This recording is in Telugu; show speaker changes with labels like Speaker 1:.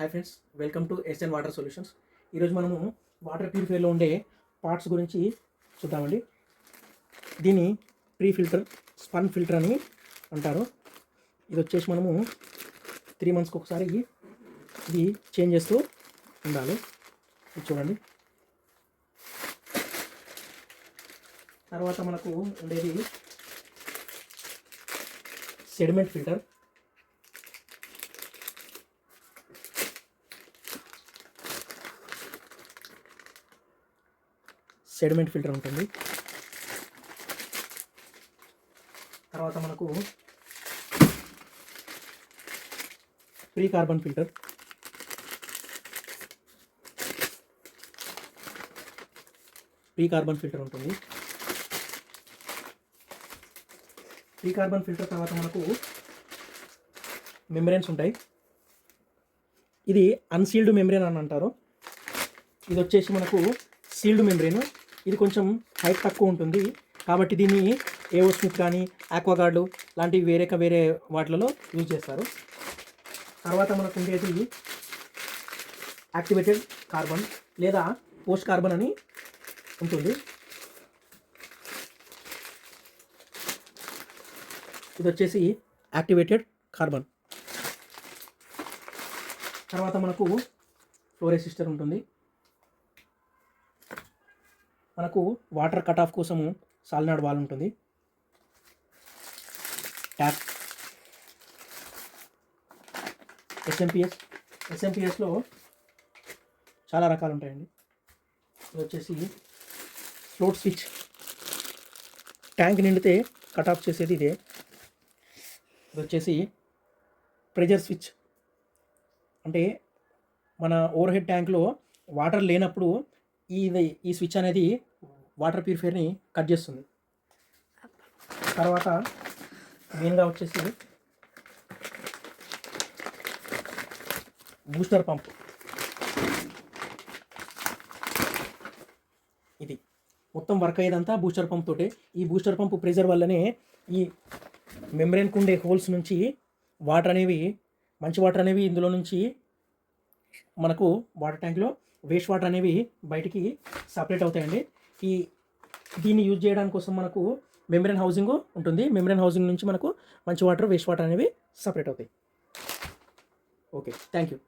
Speaker 1: Hi friends, welcome to SN water solutions. ఈరోజు మనము వాటర్ ప్యూరిఫైర్లో ఉండే పార్ట్స్ గురించి చూద్దామండి. దీన్ని ప్రీ ఫిల్టర్, స్పన్ ఫిల్టర్ అని అంటారు. ఇది వచ్చేసి మనము 3 monthsకి ఒకసారి ఇది చేంజ్ చేస్తూ ఉండాలి. ఇది చూడండి. తర్వాత మనకు ఉండేది సెడిమెంట్ ఫిల్టర్. సెడిమెంట్ ఫిల్టర్ ఉంటుంది. తర్వాత మనకు pre carbon filter. Pre carbon filter ఉంటుంది. ప్రీ కార్బన్ ఫిల్టర్ తర్వాత మనకు మెంబ్రేన్స్ ఉంటాయి. ఇది అన్సీల్డ్ మెంబ్రేన్ అని అంటారు. ఇది వచ్చేసి మనకు సీల్డ్ మెంబ్రేన్. ఇది కొంచెం హైట్ తక్కువ ఉంటుంది కాబట్టి దీన్ని ఏఓ స్మిత్ కానీ ఆక్వాగార్డు లాంటివి వేరే వాటిలలో యూజ్ చేస్తారు. తర్వాత మనకు ఉండేది యాక్టివేటెడ్ కార్బన్ లేదా పోస్ట్ కార్బన్ అని ఉంటుంది. ఇది వచ్చేసి యాక్టివేటెడ్ కార్బన్. తర్వాత మనకు ఫ్లో రెసిస్టర్ ఉంటుంది. మనకు వాటర్ కట్ ఆఫ్ కోసము సాలినాయిడ్ వాల్ ఉంటుంది. ట్యాప్. ఎస్ఎంపిఎస్లో చాలా రకాలు ఉంటాయండి. ఇది వచ్చేసి ఫ్లోట్ స్విచ్. ట్యాంక్ నిండితే కట్ ఆఫ్ చేసేది ఇదే. ఇది వచ్చేసి ప్రెజర్ స్విచ్. అంటే మన ఓవర్ హెడ్ ట్యాంక్లో వాటర్ లేనప్పుడు ఈ స్విచ్ అనేది వాటర్ ప్యూరిఫైర్ని కట్ చేస్తుంది. తర్వాత మెయిన్గా వచ్చేసి బూస్టర్ పంప్. ఇది మొత్తం వర్క్ అయ్యేదంతా బూస్టర్ పంప్ తోటే. ఈ బూస్టర్ పంప్ ప్రెజర్ వల్లనే ఈ మెంబ్రేన్కు ఉండే హోల్స్ నుంచి మంచి వాటర్ అనేవి ఇందులో నుంచి మనకు వాటర్ ట్యాంక్లో వేస్ట్ వాటర్ అనేవి బయటికి సపరేట్ అవుతాయండి. దీన్ని యూజ్ చేయడానికి కోసం మనకు మెంబ్రేన్ హౌసింగ్ ఉంటుంది. మెంబ్రేన్ హౌసింగ్ నుంచి మనకు మంచి వాటర్, వేస్ట్ వాటర్ అనేవి సపరేట్ అవుతాయి. Okay, thank you.